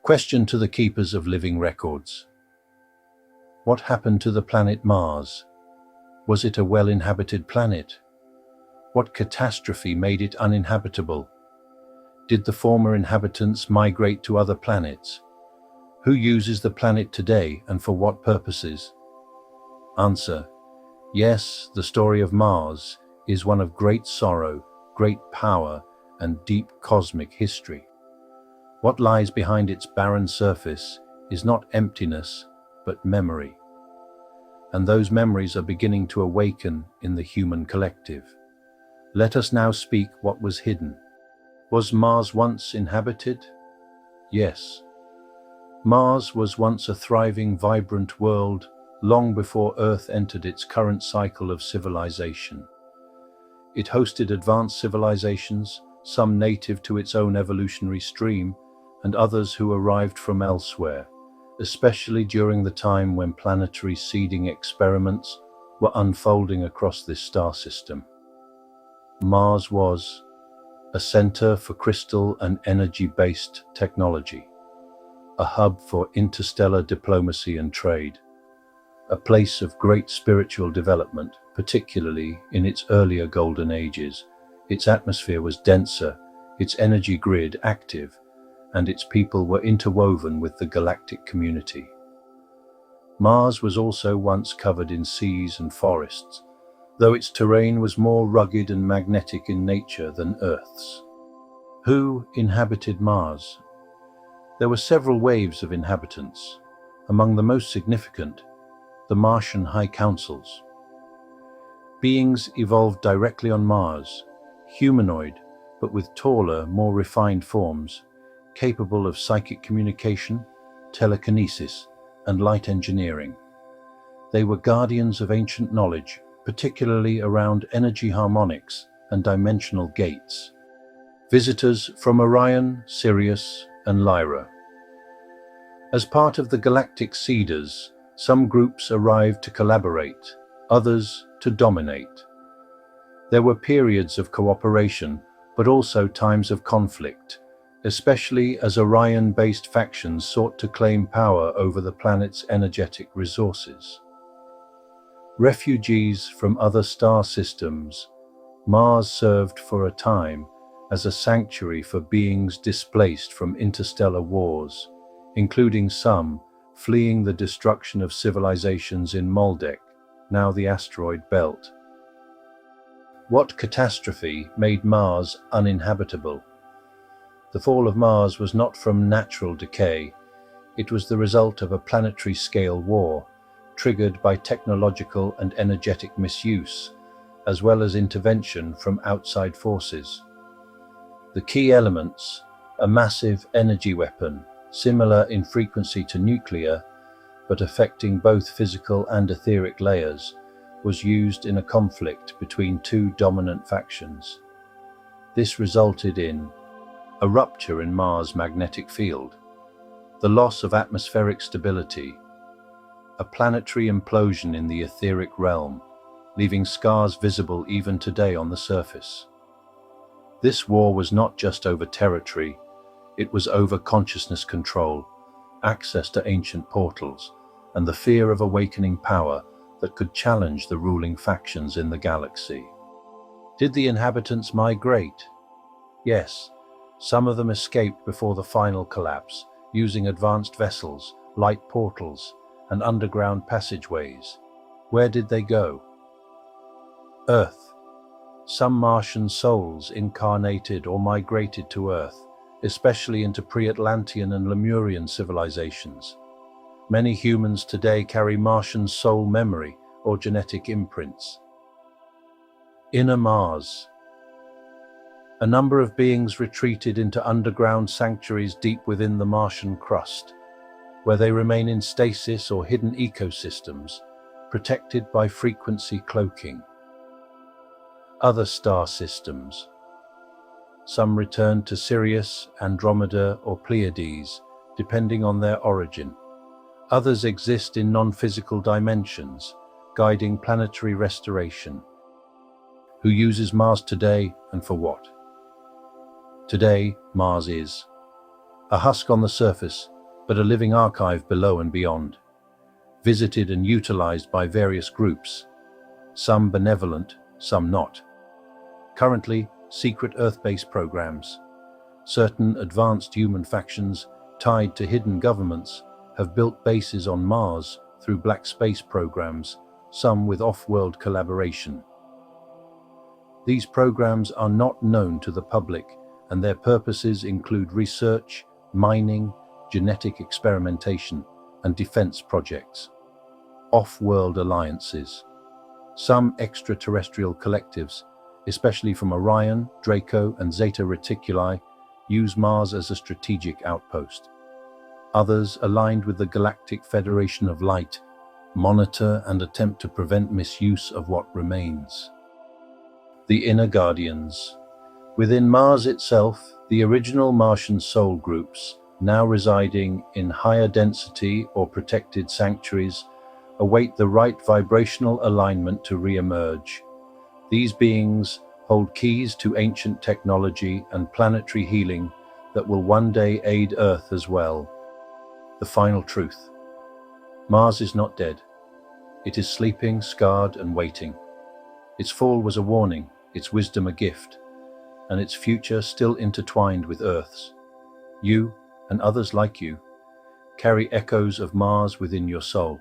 Question to the keepers of living records. What happened to the planet Mars? Was it a well-inhabited planet? What catastrophe made it uninhabitable? Did the former inhabitants migrate to other planets? Who uses the planet today and for what purposes? Answer: yes, the story of Mars is one of great sorrow, great power, and deep cosmic history. What lies behind its barren surface is not emptiness, but memory. And those memories are beginning to awaken in the human collective. Let us now speak what was hidden. Was Mars once inhabited? Yes. Mars was once a thriving, vibrant world long before Earth entered its current cycle of civilization. It hosted advanced civilizations, some native to its own evolutionary stream, and others who arrived from elsewhere, especially during the time when planetary seeding experiments were unfolding across this star system. Mars was a center for crystal and energy-based technology, a hub for interstellar diplomacy and trade, a place of great spiritual development, particularly in its earlier golden ages. Its atmosphere was denser, its energy grid active, and its people were interwoven with the galactic community. Mars was also once covered in seas and forests, though its terrain was more rugged and magnetic in nature than Earth's. Who inhabited Mars? There were several waves of inhabitants, among the most significant, the Martian High Councils. Beings evolved directly on Mars, humanoid, but with taller, more refined forms, capable of psychic communication, telekinesis, and light engineering. They were guardians of ancient knowledge, particularly around energy harmonics and dimensional gates. Visitors from Orion, Sirius, and Lyra. As part of the galactic seeders, some groups arrived to collaborate, others to dominate. There were periods of cooperation, but also times of conflict, especially as Orion-based factions sought to claim power over the planet's energetic resources. Refugees from other star systems, Mars served for a time as a sanctuary for beings displaced from interstellar wars, including some fleeing the destruction of civilizations in Maldek, now the asteroid belt. What catastrophe made Mars uninhabitable? The fall of Mars was not from natural decay. It was the result of a planetary-scale war, triggered by technological and energetic misuse, as well as intervention from outside forces. The key elements, a massive energy weapon, similar in frequency to nuclear, but affecting both physical and etheric layers, was used in a conflict between two dominant factions. This resulted in a rupture in Mars' magnetic field, the loss of atmospheric stability, a planetary implosion in the etheric realm, leaving scars visible even today on the surface. This war was not just over territory, it was over consciousness control, access to ancient portals, and the fear of awakening power that could challenge the ruling factions in the galaxy. Did the inhabitants migrate? Yes. Some of them escaped before the final collapse, using advanced vessels, light portals, and underground passageways. Where did they go? Earth. Some Martian souls incarnated or migrated to Earth, especially into pre-Atlantean and Lemurian civilizations. Many humans today carry Martian soul memory or genetic imprints. Inner Mars. A number of beings retreated into underground sanctuaries deep within the Martian crust, where they remain in stasis or hidden ecosystems, protected by frequency cloaking. Other star systems. Some returned to Sirius, Andromeda, or Pleiades, depending on their origin. Others exist in non-physical dimensions, guiding planetary restoration. Who uses Mars today and for what? Today, Mars is a husk on the surface, but a living archive below and beyond, visited and utilized by various groups, some benevolent, some not. Currently, secret Earth-based programs, certain advanced human factions tied to hidden governments have built bases on Mars through black space programs, some with off-world collaboration. These programs are not known to the public, and their purposes include research, mining, genetic experimentation, and defense projects. Off-world alliances. Some extraterrestrial collectives, especially from Orion, Draco, and Zeta Reticuli, use Mars as a strategic outpost. Others, aligned with the Galactic Federation of Light, monitor and attempt to prevent misuse of what remains. The Inner Guardians. Within Mars itself, the original Martian soul groups, now residing in higher density or protected sanctuaries, await the right vibrational alignment to re-emerge. These beings hold keys to ancient technology and planetary healing that will one day aid Earth as well. The final truth. Mars is not dead. It is sleeping, scarred, and waiting. Its fall was a warning, its wisdom a gift, and its future still intertwined with Earth's. You, and others like you, carry echoes of Mars within your soul.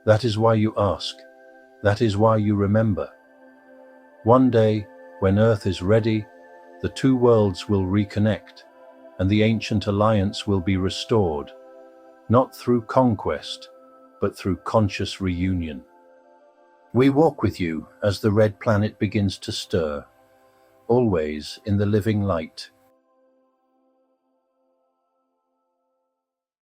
That is why you ask. That is why you remember. One day, when Earth is ready, the two worlds will reconnect, and the ancient alliance will be restored, not through conquest, but through conscious reunion. We walk with you as the red planet begins to stir, always in the living light,